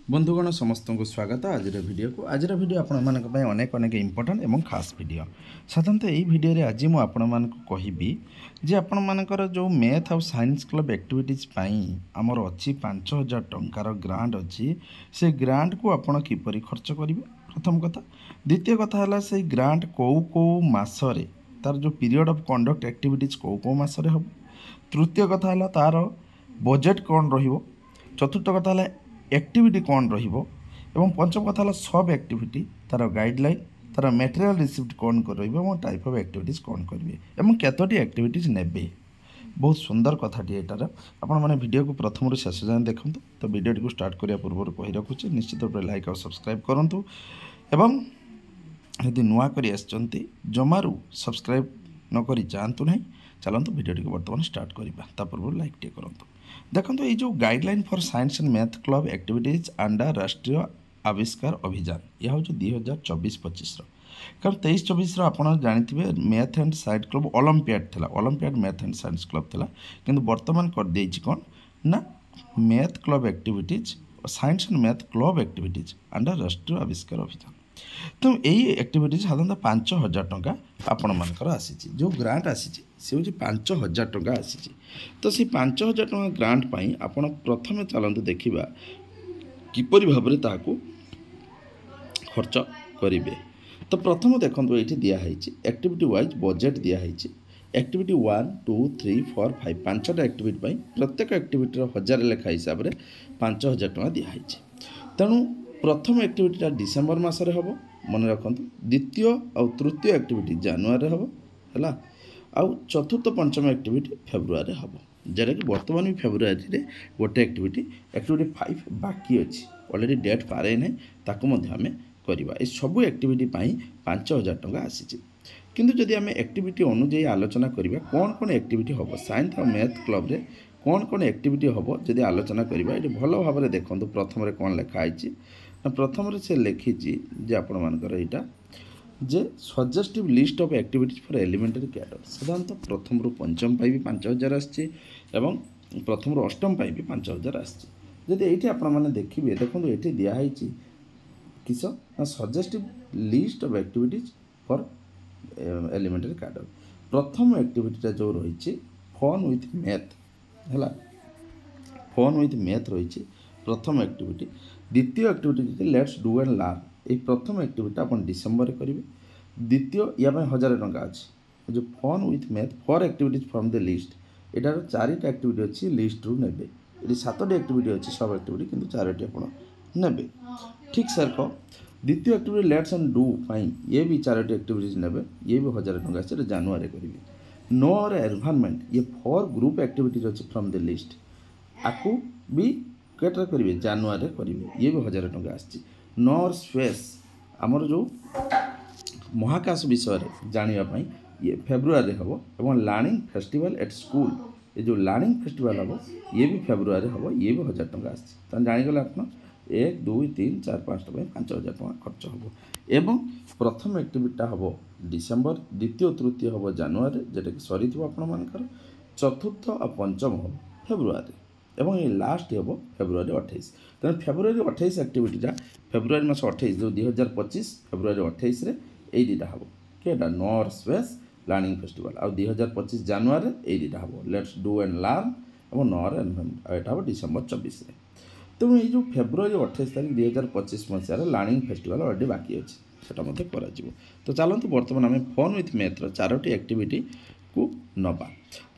बंधुगण समस्त को स्वागत आज वीडियो को आज वीडियो आपण अनेक अनेक इम्पोर्टाट और खास वीडियो साधारणतः यही वीडियो आज मुझे आपण कहि जे आपण मानकर जो मैथ और साइंस क्लब एक्टिविटीज आमर अच्छी 5000 टंकार ग्रांट अच्छी से ग्रांट को आपण किपरि खर्च करेंगे प्रथम कथा द्वितीय कथा है से ग्रांट कौ मसरे तार जो पीरियड ऑफ कंडक्ट एक्टिविटीज कौ मसरे हम तृतीय कथा है तार बजेट कौन रहिबो चतुर्थ कथा है एक्टिविटी कौन रहिबो एवं पंचम कथा है सब एक्टिविटी तार गाइडलाइन तार मटेरियल रिसिप्ट कौन कर टाइप ऑफ एक्टिविटीज कौन करेंगे एवं केतोटी एक्टिविटीज नेबे बहुत सुंदर कथाटी एटार आपण मैंने वीडियो को प्रथम शेष जाए देखूँ तो वीडियो को स्टार्ट करिया पूर्व कही रखुचे निश्चित रूप से लाइक और सब्सक्राइब करूँ एवं यदि नुआ करी आसचंती जमारू सब्सक्राइब न करी जातु ना चलतु वीडियो को बर्तमान स्टार्ट करवा पूर्व लाइक टे करूँ देखो ये जो guideline for science and math club activities under Rashtriya Avishkar अभियान यह हूँ 2024-25 कारण 23-24 आप जानते math and science club olympiad था olympiad math and science club था किंतु बर्तमान कर दे कौन ना math club activities science and math club activities under Rashtriya Avishkar अभियान तो यही एक्टिविटीज साधारणतः 5000 टंका आपण मानकर आसी जो ग्रांट आसी से हूँ 5000 टंका आसी तो से 5000 टंका ग्रांट पाई आपण प्रथमे चलते देखा किपरि भाव ताकू खर्च करेंगे तो प्रथम देखो ये दिखाई एक्टिविटी वाइज बजेट दिखाई एक्टिविटी 1 2 3 4 5 5टा एक्टिविटी प्रत्येक एक्टिविटी 1000 लेखा हिसाब से 5000 टंका दिखाई तेणु प्रथम एक्टिविटीटा डिसेम्बर मसरे हम मन रखु द्वितीय और तृतीय एक्टिविटी जानुआरी हम है आउ चतुर्थ पंचम एक्टिविटी फेब्रुआरी हम जरा कि बर्तमान भी फेब्रुआरी गोटे एक्टिविटी 5 बाकी अच्छी ऑलरेडी डेट पारे ना ताकू आम करवा ये सबू एक्टिविटी 5000 टंका आसी किंतु जदि आम एक्टिविटी अनुजाई आलोचना करवा कौन कौन एक्टिविटी हम साइंस और मैथ क्लब रे कौन कौन एक्टिविटी हम जदि आलोचना करवा ये भल भाव में देखो प्रथम कौन लिखाई प्रथम से लिखी जे आपण मानकर यहाँ जे suggestive list of activities for elementary cadre साधारणतः प्रथम रु पंचम भी 5000 आसी प्रथम रु अष्टम भी 5000 आसी ये आपने देखिए देखो ये दिखाई किस suggestive list of activities for elementary cadre प्रथम एक्टिविटीटा जो रही फन विथ मैथ है फन विथ मैथ रही प्रथम एक्टिविटी द्वितीय activity let's do and learn ये प्रथम एक्टिविटी आप डिसेम्बर करेंगे द्वितीय या 1000 टंका अच्छी जो fun with math 4 activities from the list एटार 4टा एक्टिविटी अच्छी लिस्ट रू ने ये 7टी एक्टिविटी अच्छी सब एक्टिविटी किंतु 4टी आप ने ठीक सर कह द्वितीय एक्टिविटी लेट्स एंड डू ये भी 4टी एक्टिविटीज ने ये भी 1000 टंका अच्छे जानुआरी करेंगे नो और एनवायरनमेंट ये 4 ग्रुप एक्टिविटीज अच्छी फ्रॉम द लिस्ट आपको भी केटर करेंगे जानुआरी करेंगे ये भी 1000 टंका आसी नो और स्पेस आमर जो महाकाश विषय जानापी ये फेब्रुआरी हम और लर्निंग फेस्टिवल एट स्कूल ये जो लर्निंग फेस्टिवल हम ये भी फेब्रुआरी हम ये भी 1000 टंका आसी जानीगले आप 1 2 3 4 5 5000 टंका खर्च हम एवं प्रथम एक्टिविटा हम डिसेम्बर द्वितीय तृतीय हम जानुआरी जेटा कि सरी आपर चतुर्थ और पंचम हम फेब्रुआरी एवं ये लास्ट हम फेब्रुआरी 28 तेना फेब्रुआरी 28 एक्टिविटीटा फेब्रुआरी मास 28 जो 2025 फेब्रुआरी 28 रे यही दुटा हम क्या नॉर स्पेस लर्निंग फेस्टिवल आ 2025 जानुआरी यही दुटा हम लेट्स डू एंड लर्न और नॉर एनवायरनमेंट यहाँ हम डिसेम्बर 24 रे तेणु ये जो फेब्रुआरी 28 तारीख 2025 मसीह लर्निंग फेस्टिवल ऑलरेडी बाकी अच्छे से तो चलते बर्तमान आम फन विथ मैथ्र 4टी एक्टिविटी को नवा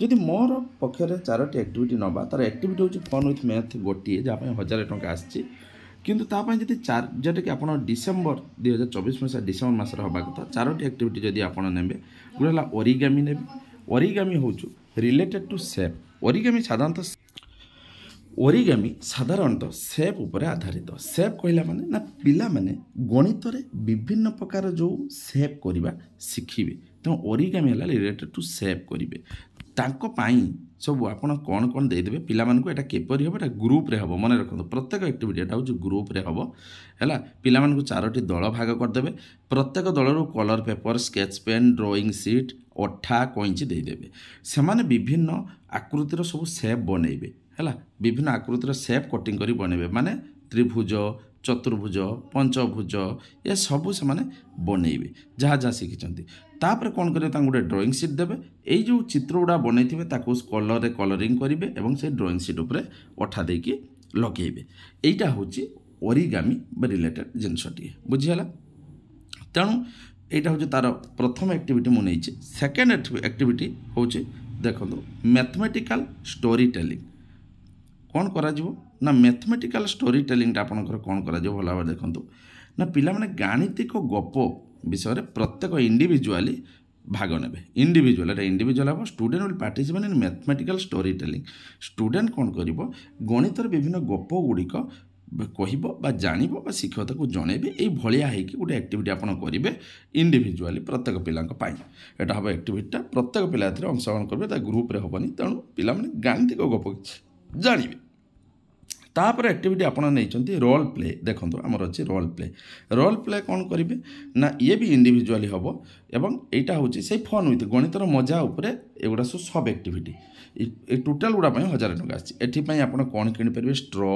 जदि मोर पक्षर 4टी एक्टिविटी नवा तार एक्टिविटी हूँ फन विथ मैथ गोटे जहाँ 1000 टंका आसी किंतु तापाई जदि जोटा कि आप डिसेम्बर 2024 मसीहा डिसेम्बर मसर हवा कथा 4टी एक्टिविटी जदि आप ने गोटे है ओरिगामी ने ओरिगामी हूँ रिलेटेड टू सेप ओरिगामी साधारणतः सेप उपर आधारित सेप कहला माने ना पिला माने गणित रे विभिन्न प्रकार जो सेप करवा शिखिबे तो ओरिगामी है रिलेटेड टू सेप करेंगे तांको पाई सब आपड़ कौन कौन देदेवे पिला मानक एटा केपरि हम एटा ग्रुप रे हम मन रखते प्रत्येक एक्टिविटी एटा हूँ ग्रुप रे हम है पिला मानक 4टी दल भाग करदे प्रत्येक दलर colour paper sketch pen drawing sheet अठा कैंची देदेवे से माने विभिन्न आकृतिर सब सेप बनइबे है विभिन्न आकृतिर सेप कटिंग कर बनइबे माने त्रिभुज चतुर्भुज पंचभुज ये सबू से बनइबे जहाँ जहाँ शिखी तापर कौन करेंगे गोटे ड्रॉइंग सीट देवे यही जो चित्र गुड़ा बनई कलर कलरिंग करेंगे और से ड्रॉइंग सीट उपर अठा देकी लगेबे यहीटा हूँ ओरिगामी रिलेटेड जिनसटी बुझीगला। तेणु यहाँ हूँ तार प्रथम एक्टिविटी मुझे सेकेंड एक्टिविटी हूँ देखो मैथमेटिकल स्टोरी टेलिंग कौन करा ना मैथमेटिकल स्टोरी टेलिंग आपंकर कौन करा भल भाव देखूँ ना पिला माने गाणितिक गप विषय में प्रत्येक इंडिविजुअली भाग ने इंडिविजुअल इंडिविजुअल हम student will participate in mathematical story telling student कौन कर गणितर विभिन्न गप गुड़िक कह जान शिक्षक को जनइबे ये भाया गोटे एक्टिविटी आपड़ करेंगे इंडिविजुअली प्रत्येक पिला यहाँ हम एक्टिविटा प्रत्येक पिला अंशग्रहण करेंगे ग्रुप हेनी तेणु पिला गाणितिक गप जानवे तापर एक्टिविटी आपड़ नहीं रोल प्ले देखो आमर अच्छी रोल प्ले कौन करेंगे ना ये भी इंडिविजुअली हम एवं यहाँ हूँ से फन विथ गणितर मजा उपर एगुड़ा सब सब एक्टिविटी ये टोटाल गुड़ा 1000 टଙ୍କା आसी आप कौन किनीपर straw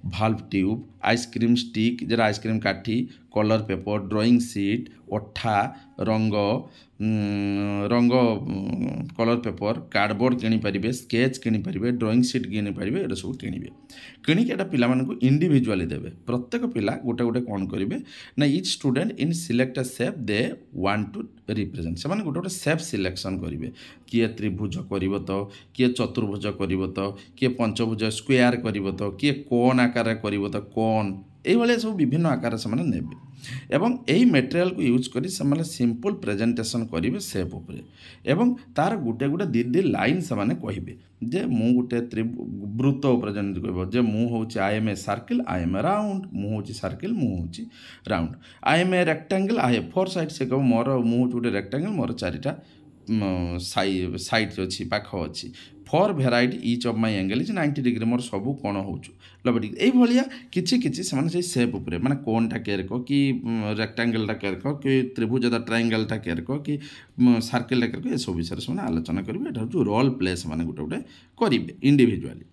valve tube ice cream stick जरा आइसक्रीम काठी कलर पेपर ड्रॉइंग सीट अठा रंग रंग कलर पेपर कार्डबोर्ड किनीपर स्केच किनीपर ड्रॉइंग सीट किनीपर ये सब किणवे किणिक एटा पिला इंडिविजुअली देवे प्रत्येक पिला गोटे गोटे कौन करेंगे ना each student in select a shape they want to represent से गोटे गोटे शेप सिलेक्शन करेंगे किए त्रिभुज कर तो किए चतुर्भुज कर तो किए पंचभुज स्क्वायर कर तो किए कोन आकार कर तो कोन ये सब विभिन्न आकार से नेबे एवं यही मटेरियल को यूज करी से सिंपल प्रेजेंटेशन करेंगे सेप उपरे एवं तार गोटे गोटे दी लाइन से कहे जे मु गोटे वृत्त प्रेजेंट कर जे मु हूँ I am a circle I am a round मु हूँ सर्किल मु हूँ round I am a rectangle I a four side से कह मोर मु गोटे रेक्टांगल मोर चारिटा साइड अच्छी पाख अच्छी for variety each of my angle is 90 degree more सबू कौन हो लबे डिग्री यही किछि से सेप उपरे माने कोनटा केयर को कि रेक्टांगलटा केयर को कि त्रिभुजटा ट्रायंगलटा केयर को कि सर्किलटा केयर को ये सब विषय से आलोचना करेंगे एटा जो रोल प्ले से गोटे गोटे करेंगे इंडिविजुअली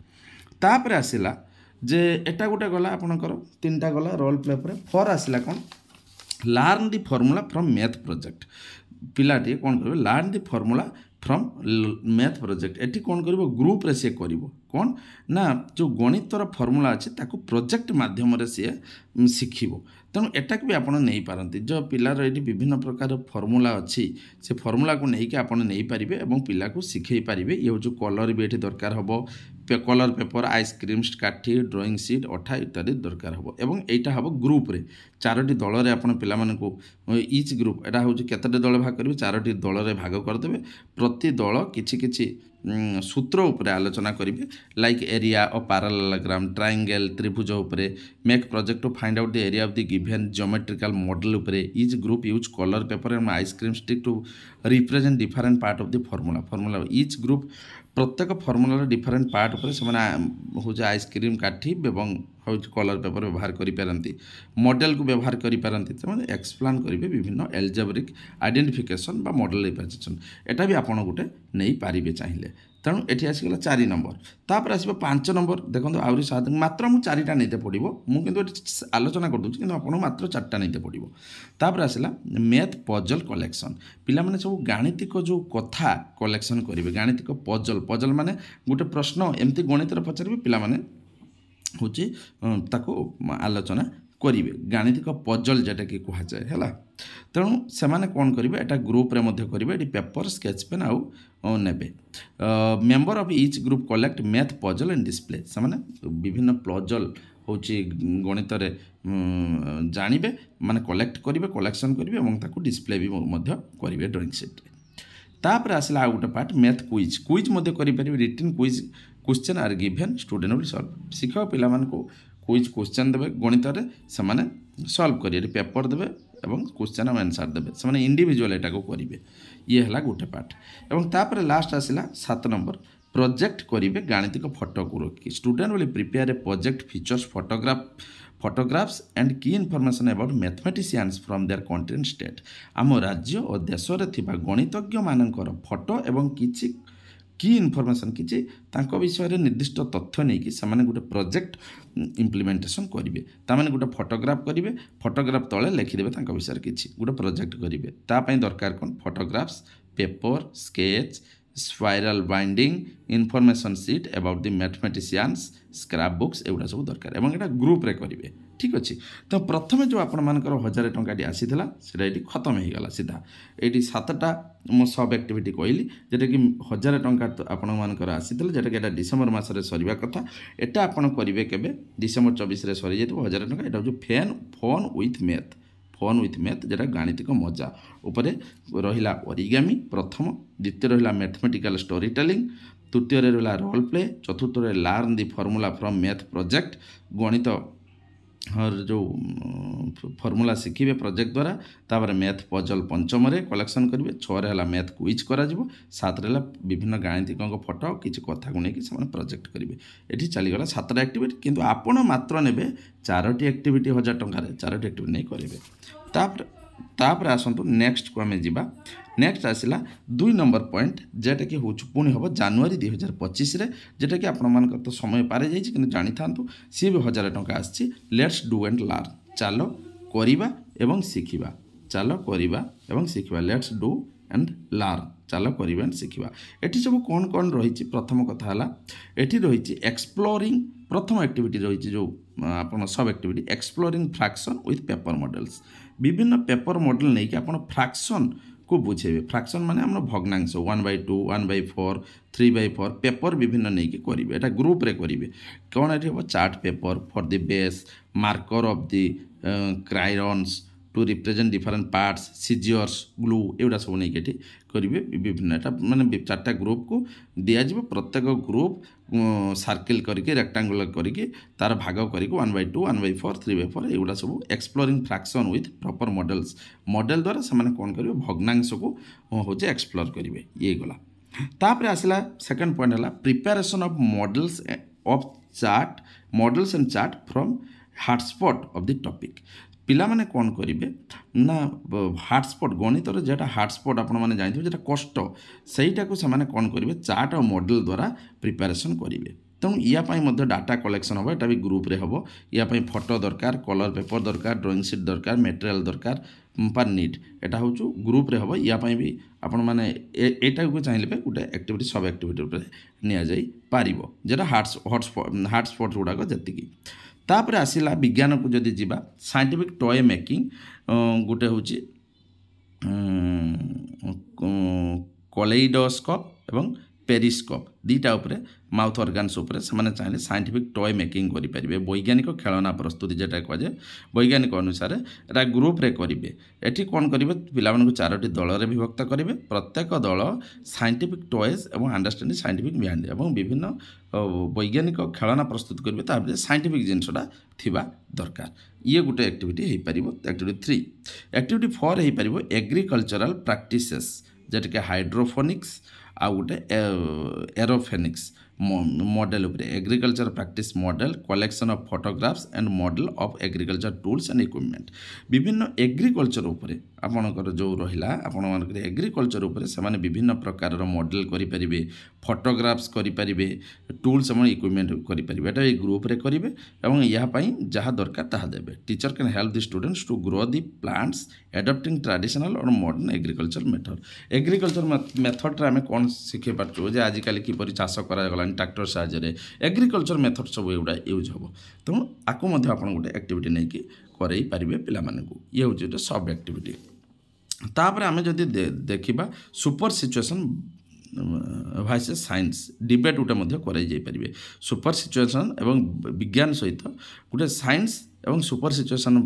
तापर आसला जे एटा गोटे गला आपणकर 3टा गला रोल प्ले पर फॉर आसला कौन learn the formula from math project पिलाटी कौन कर learn the formula from math project एटी कौन कर ग्रुप रे से कर कौन ना जो गणितर फॉर्मूला अच्छे ताको प्रोजेक्ट माध्यम सी शिखब तेणु एटा भी आपड़ नहीं पारती जो पिलार ये विभिन्न प्रकार फॉर्मूला अच्छी से फॉर्मूला को लेकिन आपड़ नहीं पारे और पिला को शिखई पारे ये जो कलर भी ये दरकार हम कलर पेपर आइसक्रीम काठी ड्रॉइंग सीट अठा इत्यादि दरकार हम एवं यहाँ हम ग्रुप रे 4टी दल आपण पे इच ग्रुप एटा हूँ केतोटी दल भाग करेंगे 4टी दल रे भाग करदे प्रति दल किछि सूत्र उपरे आलोचना करेंगे like area of parallelogram triangle त्रिभुज उपरे make project to find out the area of the given geometrical model उपरे each group use colour paper and ice cream stick to represent different part of the formula each group प्रत्येक फॉर्मूलार different part उपरे से हूँ ice cream काठी एवं हूँ colour paper व्यवहार करें मॉडल को व्यवहार करें एक्सप्लेन करेंगे विभिन्न एल्जेब्रिक आइडेंटिफिकेशन बा मॉडल रिप्रेजेंटेशन एटा भी आपड़ गोटे नहीं पारे चाहिए तेणु ये आसीगला 4 नंबर तापर आसो 5 नंबर देखो आहरी सात मात्र मुझे 4टा नहीं पड़ो मुझे आलोचना कर दूसरी कि आपको मात्र 4टा नहीं पड़ो तापर आसला मैथ पजल कलेक्शन पिला माने सब गाणितिक जो कथा कलेक्शन करेंगे गाणितिक पजल माने गोटे प्रश्न एमती गणित पचारे पिला माने हूँ ताको आलोचना करेंगे गाणितिक पजल जेटा कि कहुए है तेणु से कौन करेंगे एटा ग्रुप रे करेंगे ये पेपर स्केच पेन आउ नेबे member of each group collect math puzzle and display से विभिन्न पजल हूँ गणित जानवे माने कलेक्ट करेंगे कलेक्शन करेंगे और डिस्प्ले भी करेंगे ड्रॉइंग सीट तापर आसला आ गोटे पार्ट मैथ क्विज क्विज करेंगे written quiz question are given student will solve शिक्षक पिला क्विज क्वेश्चन देवे गणित से सॉल्व करेंगे पेपर देवे एवं क्वेश्चन और आंसर देवे से इंडिविजुअल एटा को करेंगे ये है गोटे पार्ट एवं तापर लास्ट आसला 7 नंबर प्रोजेक्ट करेंगे गाणितिक फोटो को रखी student will prepare a project features photographs and की information about mathematicians from their country state आम राज्य और देश में गणितज्ञ मानकर फोटो एवं किछि की इनफॉरमेशन किछि तांको विषय रे निर्दिष्ट तथ्य नहीं कि सामाने गोटे प्रोजेक्ट इम्प्लीमेंटेशन करेंगे तामाने गोटे फोटोग्राफ करेंगे फोटोग्राफ तले लिखिदेवे तांको विषय किछि गोटे प्रोजेक्ट करेंगे तापाई दरकार कौन photographs paper sketch spiral binding information sheet about the mathematicians scrap books एगुड़ा सब दरकार एवं एटा ग्रुप रे करेंगे ठीक अच्छे तो प्रथम जो आपण मानकर 1000 टंकाटी आसीला सेटा ये खत्म हो गला सीधा ये 7टा मो सब एक्टिविटी कहली जेटा कि 1000 टंका आपण मानकर आसीला जेटा कि डिसेम्बर मासरे सरीबा कथा एटा आपण करिवे केबे डिसेम्बर 24 रे सरी जेतो 1000 टंका एटा जो फोन विथ मैथ जेटा गाणितिक मजा उपरे रहिला ओरिगामी प्रथम द्वितीय रहिला मैथमेटिकल स्टोरी टेलिंग तृतीय रहिला रोल प्ले चतुर्थ रे learn the formula from math project गणित जो फॉर्मूला शिखिबे प्रोजेक्ट द्वारा तापर मैथ पजल पंचम रे कलेक्शन करेंगे 6 रे मैथ क्विज करा जिवो 7 रे विभिन्न गाणितिक फोटो किसी कथा को लेकिन से प्रोजेक्ट करेंगे ये चलीगला 7टा एक्टिविटी किंतु आपण मात्र नेबे 4टी एक्टिविटी 1000 टंका 4टी एक्टिविटी नहीं करेंगे तापर आसतु नेक्स्ट को आम जा नेक्स्ट आसला 2 नंबर पॉइंट जेटा कि हूँ पुणी हम जनवरी 2025 रे जेटा कि आपण तो समय पारे जाइए कि जानी था सी भी 1000 टंका आसी लेट्स डू एंड लर्न चलो करिबा एवं शिखिबा चलो करिबा एवं शिखिबा लेट्स डू एंड लर्न चलो करिबा एंड शिखिबा एठी सब कौन कौन रही प्रथम कथा है एठी रही एक्सप्लोरिंग प्रथम एक्टिविटी रही जो आपन सब activity exploring fraction with paper models विभिन्न पेपर मॉडल नहीं कि आपन फ्रैक्शन को बुझेबे फ्रैक्शन माने हमर भग्नांश 1/2 1/4 3/4 पेपर विभिन्न नहीं कि करिवे एटा ग्रुप रे करिवे कोन एठी हो chart paper for the base marker of the crayons to represent different parts scissors glue एवडा सब नहीं कि करिवे विभिन्न एटा माने 4टा ग्रुप को दिया जिवो प्रत्येक ग्रुप सर्किल करके रेक्टेंगुलर करके तार भाग करके 1/2 1/4 3/4 एगुड़ा सब exploring fraction with proper models model द्वारा से कौन करेंगे भग्नांश को हूँ एक्सप्लोर करेंगे ये गला तापर आसला सेकंड पॉइंट है preparation of models and chart from hotspot of the topic पिला माने कौन करेंगे ना हॉटस्पॉट गणित जेटा हॉटस्पॉट आपण मैंने जानते जेटा कष्ट सहीटा को से कौन करेंगे चार्ट और मॉडल द्वारा प्रिपेरेशन करेंगे तेणु या डाटा कलेक्शन हम यहाँ भी ग्रुप रे हम या फोटो दरकार कलर पेपर दरकार ड्राइंग शीट दरकार मटेरियल दरकार पर नीट एटा हूँ ग्रुप रे हम या भी आपण मैंने एटा को चाहिए गोटे एक्टिविटी सब एक्टिविटी नि जापर जेटा हॉटस्पॉट गुड़ाक जी तापर आसला विज्ञान को जदि जीवा साइंटिफिक टॉय मेकिंग गोटे हूँ कलेइडोस्कोप एवं पेरिस्कोप दीटा उपरे माउथ ऑर्गन्स उपरे से चाहिए साइंटिफिक टॉय मेकिंग करेंगे वैज्ञानिक खेलना प्रस्तुति जेटा कहुए वैज्ञानिक अनुसार एटा ग्रुप रे करेंगे एटी कौन करेंगे पिला 4टी दल में विभक्त करेंगे प्रत्येक दल साइंटिफिक टॉयज और अंडरस्टैंडिंग साइंटिफिक बिहाइंड और विभिन्न वैज्ञानिक खेलना प्रस्तुत करेंगे तापर साइंटिफिक जिनसटा थिबा दरकार ये गोटे एक्टिविटी हो पार एक्टिविटी 3 एक्टिविटी 4 हो पार एग्रीकल्चरल प्रैक्टिसेस जेटा कि हाइड्रोफोनिक्स आ गोटे एरोफेनिक्स मॉडल उपरे agriculture practice model collection of photographs and model of agriculture tools and equipment विभिन्न एग्रीकल्चर उपरे आपणकर जो रहिला आपण एग्रीकल्चर उपरे से विभिन्न प्रकार मॉडल करेंगे फोटोग्राफ्स करेंगे टूल्स और इक्विपमेंट करेंगे एटा ये ग्रुप रे करेंगे और यहाँ जहाँ दरकार ताहा देबे teacher can help the students to grow the plants adopting traditional और modern agriculture method agriculture method आम कौन शिखे पार्चु जे आजिकल किपर चाष करागला ट्रैक्टर साहाय्य एग्रीकल्चर मेथड सब एगुड़ा यूज हम तेणु आपको गोटे एक्टिविटी नहीं कि करई पारे पे ये हूँ गोटे सब एक्टिविटी तापर आम जदि देखा super situation vice science debate गोटे कर सुपर सिचुएशन एवं विज्ञान सहित गोटे साइंस एवं सुपर सिचुएशन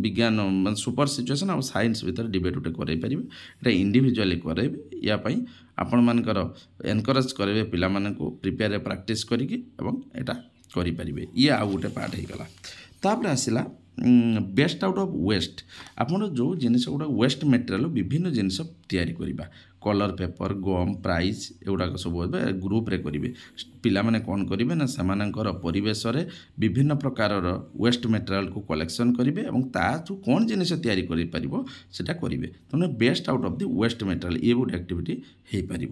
विज्ञान सुपर सिचुएशन और साइंस भीतर डिबेट गोटे कर इंडिविजुअली करेंगे या आपण मानकर एनकरेज करेंगे पिला को प्रिपेयर प्रैक्टिस करिकी एवं एटा करि परिबे ये आ गोटे पार्ट हो गला तापर आसला बेस्ट आउट ऑफ वेस्ट आपन जो जिनिस गुड़ा वेस्ट मटेरियल विभिन्न जिनिस तैयारी करबा कलर पेपर गम प्राइज एगुड़ाक सब ग्रुप रे करेंगे पिला माने कौन करेंगे ना सेमानकर परिवेश रे विभिन्न प्रकार वेस्ट मटेरियल को कलेक्शन करेंगे और ताठू कौन जिनिस तैयारी करि परिबो सेटा करेंगे तेणु best out of the waste material ये गोटे एक्टिविटी हो पार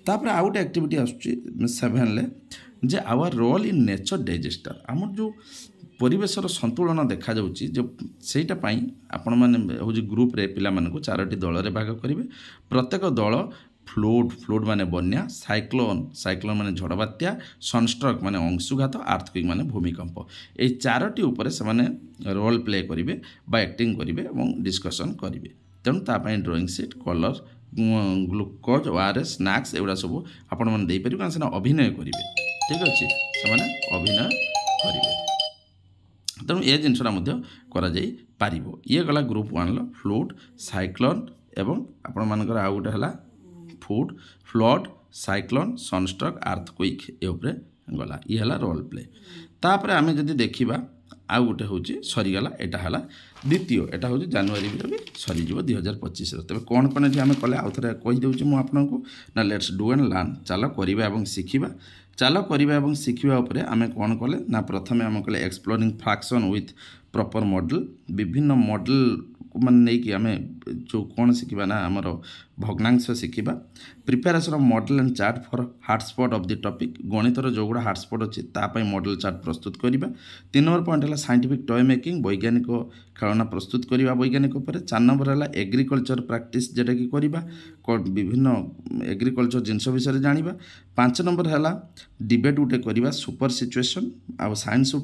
तापर आउ गोटे एक्टिविटी आसुची 7 ले जे our role in nature digester आम जो परिवेशर संतुलन देखा जाउची जो सेटा पाई आपण माने हो ग्रुप रे पिला मानकु 4टी दल रे भाग करेंगे प्रत्येक दल फ्लूड माने बन्या साइक्लोन माने झड़ बात्या सनस्ट्रोक माने अंशुघात अर्थक्वेक माने भूमिकंप ए 4टी ऊपर से माने रोल प्ले करेंगे बा एक्टिंग करेंगे और डिस्कसन करेंगे तेणु तापाई drawing sheet colour glucose ORS snacks एगुड़ा सब आपण मैंने दे पारे से अभिनय करेंगे ठीक अच्छे से अभिनय करेंगे तेणु ये जिनसा कर ये गला ग्रुप 1 फ्लूड साइक्लोन एवं आपण मानकर आउ गोटे है food flood cyclone sunstroke earthquake ये गला ये है रोल प्ले तापर आम जदि देखा आउ गोटे हूँ सरीगला यहाँ है द्वितीय यहाँ हूँ जनवरी भी सरीज 2025 तेज कौन कौन ये आम कले आउ थे कहीदे मुझे ना लेट्स डू एंड लर्न चल करवा और शिखा चाल करवा और शिखा आम कौन कले ना प्रथम आम कले exploring fraction with proper model विभिन्न मॉडल मान नहीं आम जो कौन शिखा ना आमर भग्नांश शिखा preparation of model and chart for hotspot of the topic गणितर जो गुड़ा हॉटस्पॉट अच्छी तापाई मॉडल चार्ट प्रस्तुत करवा 3 नंबर पॉइंट है साइंटिफिक टॉय मेकिंग वैज्ञानिक खेलना प्रस्तुत करवा वैज्ञानिक 4 नंबर है एग्रीकल्चर प्रैक्टिस जेटा कि करवा विभिन्न एग्रीकल्चर जिनस विषय जाना 5 नंबर है डिबेट गोटे करवा सुपर सिचुएशन आ साइंस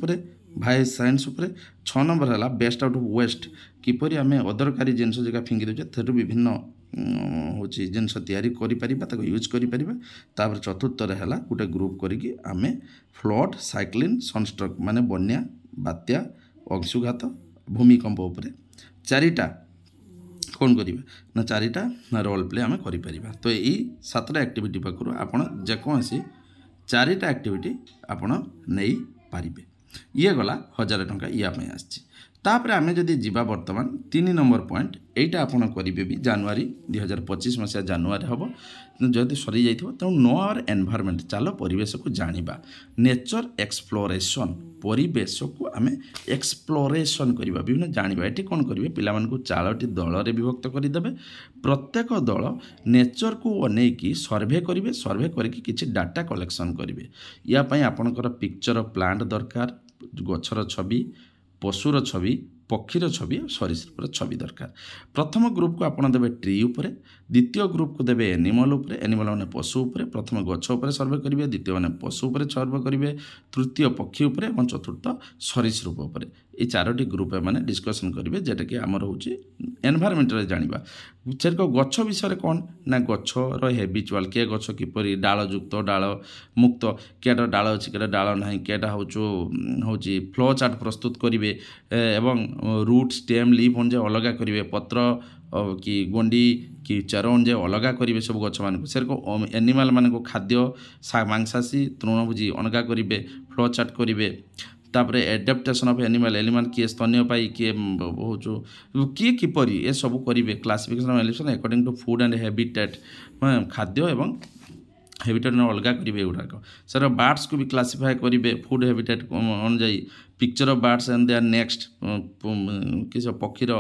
भाई साइंस 6 नंबर है बेस्ट आउट ऑफ वेस्ट किपरि आम अदरकारी जिनस जगह फिंगी दे थेटू विभिन्न हूँ जिनस तैयारी कर यूज कर चतुर्थ है गोटे ग्रुप करी आम फ्लड साइक्लिन सनस्ट्रोक माने बन्या बात्या अंशुघात भूमिकंप उपर 4टा कौन करिबा ना 4टा रोल प्ले आम करिपरिबा तो यही 7टा एक्टिविटी पाखु आपण जेकोसी 4टा एक्टिविटी आपण नहीं पारिबे ये गला 1000 टंका या पे आछि तापर आमे जदि जीवा वर्तमान 3 नंबर पॉइंट एटा आपण करिबे भी जनवरी 2025 मसिया जनवरी हबो जदि सरी जाइथो त नो आवर एनवायरनमेंट चलो परिवेश को जानिबा नेचर एक्सप्लोरेशन परिवेश को आमे एक्सप्लोरेशन करिबा विभिन्न जानिबा एटी कोन करिवे पिला मन को 4टी दल रे विभक्त करि देबे प्रत्येक दल नेचर को अनेकी सर्वे करिवे सर्वे करके किछि डाटा कलेक्शन करिवे या पई आपनकर पिक्चर प्लांट दरकार गछर छवि पशुर छवि पक्षीर छवि सरीसृपर छवि दरकार प्रथम ग्रुप को आपड़ देवे ट्री उपरे द्वितीय ग्रुप को देवे एनिमल उपरे एनिमल माने पशु उपरे प्रथम गछ उपरे सर्वे करेंगे द्वितीय माने पशु उपरे सर्वे करेंगे तृतीय पक्षी उपरे और चतुर्थ सरीसृप उपरे ये 4टी ग्रुप मैंने डिस्कसन करेंगे जेटा कि आमर हूँ एनवायरनमेंट जाना से गछ विषय कौन ना गछर हेबिचुआल किए गछ किपरि डालयुक्त डाल मुक्त किएटा डाल अच्छी किएटा डाल ना किएटा हूँ फ्लो चार्ट प्रस्तुत करेंगे एवं रूट स्टेम लीफ जे अलग करेंगे पत्र कि गोंडी कि चरण जे अलग करेंगे सब गछ मान से एनिमाल मान खाद्य मांसाशी तृणभोजी अलग करेंगे फ्लो चार्ट करेंगे तापरे एडाप्टेशन ऑफ एनिमल किए स्तन्यपायी किए हूँ किए किपरि ये सब करेंगे क्लासिफिकेशन ऑफ एलिफेशन according to food and habitat खाद्य एवं हैबिटेट अलग करेंगे एगुड़ाक सर बार्ड्स को भी क्लासीफाए करेंगे फूड हैबिटेट अनुजाई picture of birds and their nests किस पक्षीर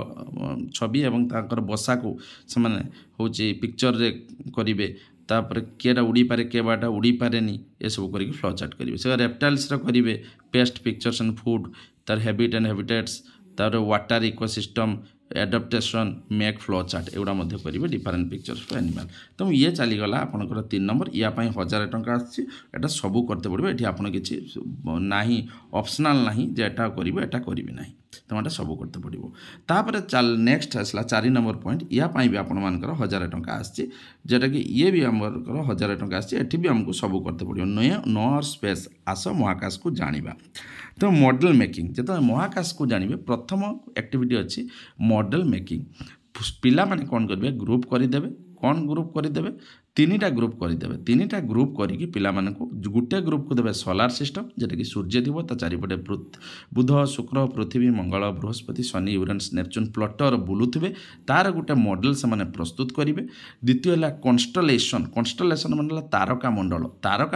छवि एवं ताकर बसा को से हूँ पिक्चर रे करेंगे तापर किएटा उड़ी पारे केबाटा उड़ी पारे ये सब करके फ्लो चार्ट करेंगे से रेप्टाइल्स करेंगे पेस्ट पिक्चर्स एंड फूड तार हैबिट एंड हैबिटेट्स तार water ecosystem adaptation make flow chart एगुड़ा करेंगे डिफरेंट पिक्चर्स फॉर एनिमल तो ये चलीगला आपंकर 3 नंबर या 1000 टंका आटा सबू करते पड़े ये आप किसी ना ऑप्शनल ना जे एटा करेंगे एटा करेंगे ना तो यहाँ सब करते पड़ो तापर चल नेक्स्ट आसला 4 नंबर पॉइंट या भी आपर 1000 टंका आटा कि ये भी आमर 1000 टंका आठी भी आमको सब करते पड़ो नो और स्पेस आस महाकाश को जाना तो मॉडल मेकिंग जो महाकाश को जानवे प्रथम एक्टिविटी अच्छी मॉडल मेकिंग पिला माने कौन करेंगे ग्रुप करदे कौन ग्रुप करदे तीनटा ग्रुप करदेवे तीनटा ग्रुप करके पिला गोटे ग्रुप को देवे सोलार सिस्टम जेटा कि सूर्य थी चारिपटे बुध शुक्र पृथ्वी मंगल बृहस्पति शनि यूरेनस नेपच्यून प्लूटो बुलुवे तार गोटे मॉडल से प्रस्तुत करेंगे। द्वितीय है कन्स्टलेसन मतलब तारका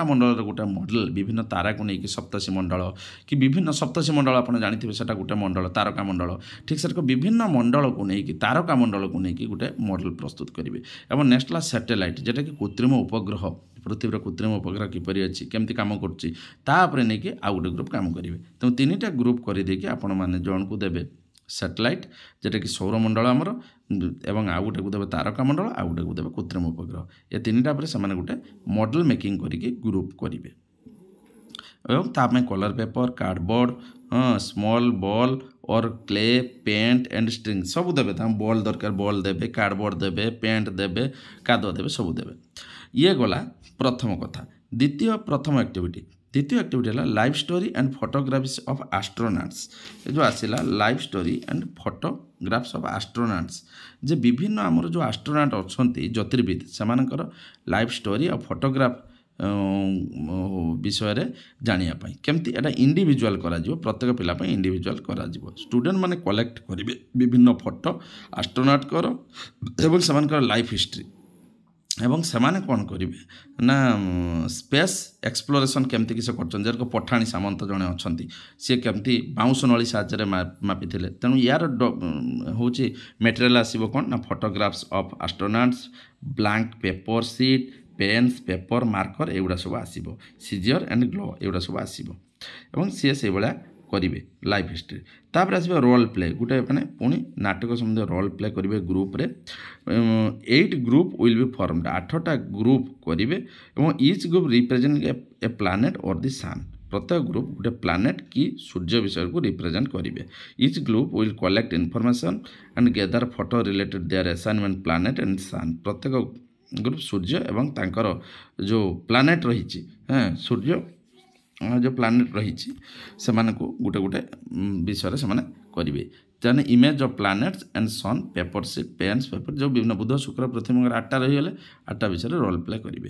मंडल गोटे मॉडल विभिन्न तारा को लेकिन सप्तशी मंडल कि विभिन्न सप्तशी मंडल आप जानते हैं गोटे मंडल तारका मंडल ठीक से विभिन्न मंडल को लेकिन तारका मंडल को लेकिन गोटे मॉडल प्रस्तुत करेंगे। और नेक्स्ट सैटेलाइट जेटा कि कृत्रिम उपग्रह पृथ्वीर कृत्रिम उपग्रह किपरि अच्छी केमती काम करुच्ची नहीं कि आउ गोटे ग्रुप काम करेंगे। तेणु तीनटा ग्रुप करदेकि आपण मैंने जन को देवे सैटेलाइट जेटा कि सौरमंडल आमर एवं आउ गोटे को देवे तारका मंडल आउ गोटे को देवे कृत्रिम उपग्रह ये तीनटा पर से गोटे मॉडल मेकिंग करके ग्रुप करेंगे। एवं ताप colour paper cardboard small ball और क्ले पेंट एंड स्ट्रिंग सब देवे बॉल दरकार बॉल देवे कार्डबोर्ड देवे पेंट देवे कादुआ देवे सब देवे। ये गला प्रथम कथा। प्रथम एक्टिविटी द्वितीय एक्टिविटी है life story and photographs of astronauts जो आसला life story and photographs of astronauts जे विभिन्न आमर जो एस्ट्रोनॉट अच्छा ज्योतिर्विद से लाइफ स्टोरी और फोटोग्राफ विषय जानापी केमती एटा इंडिविजुअल करा प्रत्येक पिला इंडिविजुअल करा स्टूडेंट माने कलेक्ट करेंगे विभिन्न फोटो एस्ट्रोनॉट कर एवं से लाइफ हिस्ट्री एवं से कौन करेंगे ना स्पेस एक्सप्लोरेशन केमती किसी कर पठाणी सामंत जड़े अच्छा सी केमती बाउंश नली साहाय्य मापी तेणु यार हूँ मेटेरियल आसो कौन ना photographs of astronauts blank paper sheet pens paper marker एगुड़ा सब आसो सीजर एंड ग्लो एगुड़ा सब आसो सी से भाया करेंगे लाइफ हिस्ट्री। तापर आसो रोल प्ले गोटे मैंने पुणी नाटक संबंधी रोल प्ले करेंगे ग्रुप रे 8 ग्रुप विल बी फॉर्मड 8टा ग्रुप करेंगे और each group represent a planet और द सन प्रत्येक ग्रुप गोटे प्लैनेट की सूर्य विषय को रिप्रेजेंट करेंगे। Each group will collect information and gather photo related their assignment planet and sun प्रत्येक ग्रुप सूर्य एवं तांकर जो प्लैनेट रही सूर्य जो प्लैनेट रही से गोटे गोटे विषय से करेंगे तेने image of planets and sun paper sheet pens paper जो विभिन्न बुध शुक्र पृथ्वी मंगल 8टा रहीगले 8टा विषय रोल प्ले करेंगे।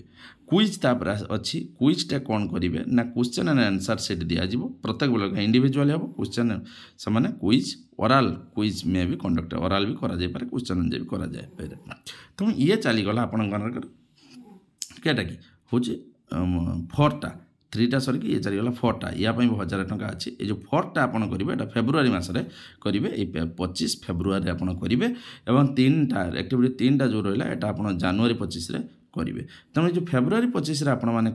क्विज तापर अच्छी क्विजटा कौन करेंगे ना क्वेश्चन एंड आंसर सेट दिज्व प्रत्येक बेल इंडिविजुअल हम क्वेश्चन से क्विज ओराल क्विज में भी कंडक्ट ओराल भी करा क्वेश्चन भी करा तो ये चलीगला आपटा कि हूँ 4टा 3टा सरिक ये चलीगला 4टा या 1000 टंका अच्छी ये जो 4टा आप करेंगे फेब्रुआरी मसरे करेंगे 25 फेब्रुआरी आप करेंगे और 3टा एक्टिविटी 3टा जो रहा है आप जनवरी 25 करेंगे। तेणु जो फेब्रुआरी 25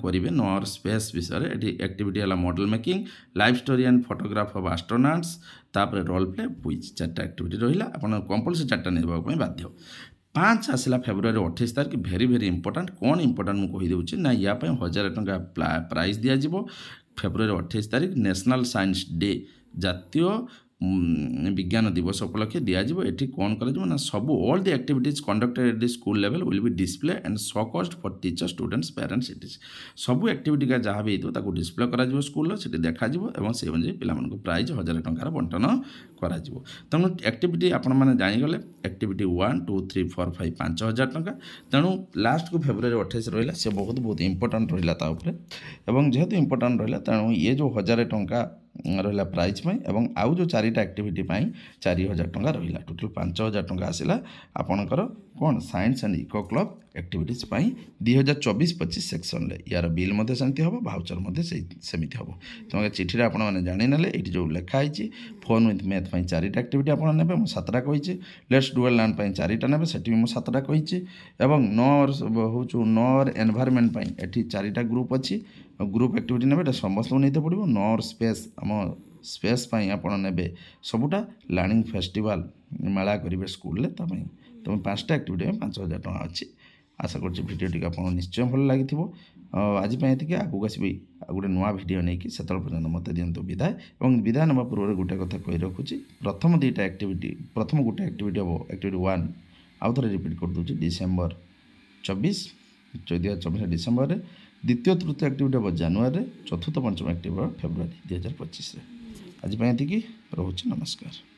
करेंगे नो और स्पेस विषय ये एक्टिविटी है model making life story and photograph of astronauts तापर रोल प्ले क्विज 4टा एक्टिविटी रहा आप कंपलसरी 4टा नहीं बाध्य। 5 आसला फेब्रुआरी 28 तारीख भेरी भेरी इंपोर्टाट कौन इंपोर्टाट मुझे कहीदे ना या 1000 टंका प्राइज दिज्व फेब्रुआरी 28 तारीख नेशनल साइंस डे जातीय विज्ञान दिवस उपलक्षे दिज्व ये कौन कर सब all the activities conducted at the school level will be display and show cost for teacher students parents it सब एक्टिविटी का जहाँ भी हो डिस्प्ले कर स्कूल से देखा से अनुसार पिला प्राइज 1000 टंकार बंटन करा तेणु एक्टिविटी आपने जानीगले एक्टिविटी 1 2 3 4 5 5000 टंका तेणु लास्ट को फेब्रुआरी 28 रहा से बहुत बहुत इंपोर्टाट रहा जेहेतु इंपोर्टाट रहा तेणु ये जो 1000 टंका रहा प्राइज एवं आउ जो 4टा एक्टिविटी 4000 टंका रहा टोटल 5000 टंका आसला आपणकर कौन science and eco club activities 2024-25 section यार बिल सेमती हम भाउचर सेमती हम तो चिठी आपने जाने ये जो लिखाई फोन विथ मैथ 4टा एक्टिविटी आप ने 7टा कही लेट्स डुअल लर्न 4टा ने से 7टा कही नोर हूँ नोर एनवायरनमेंट ये 4टा ग्रुप अच्छी ग्रुप एक्टिविटी ने समस्त नहीं पड़ो नोर स्पेस आम स्पेस आपड़ ने सबूटा लर्निंग फेस्टिवल मेला करेंगे स्कूल तुम 5टा एक्टिविटी 5000 टंका अच्छी आशा करडियो आप निश्चय भल लगी आज ये आगू आसबी गोटे नुआ भिड नहीं से पर्यटन मत दिंतु विदाय और विदाय ना पूर्व गोटे कथा कही रखुच्छी प्रथम 2टा एक्टिविटी प्रथम गोटे एक्टिविटी हम एक्टिविटी 1 आउ थे रिपीट कर दूसरी डिसेम्बर 24 2024 डिसेम्बर द्वितीय तृतीय एक्टिविटी हम जनवरी चतुर्थ पंचम एक्टिविटी फेब्रुआरी 2025 आज ये रोचे नमस्कार।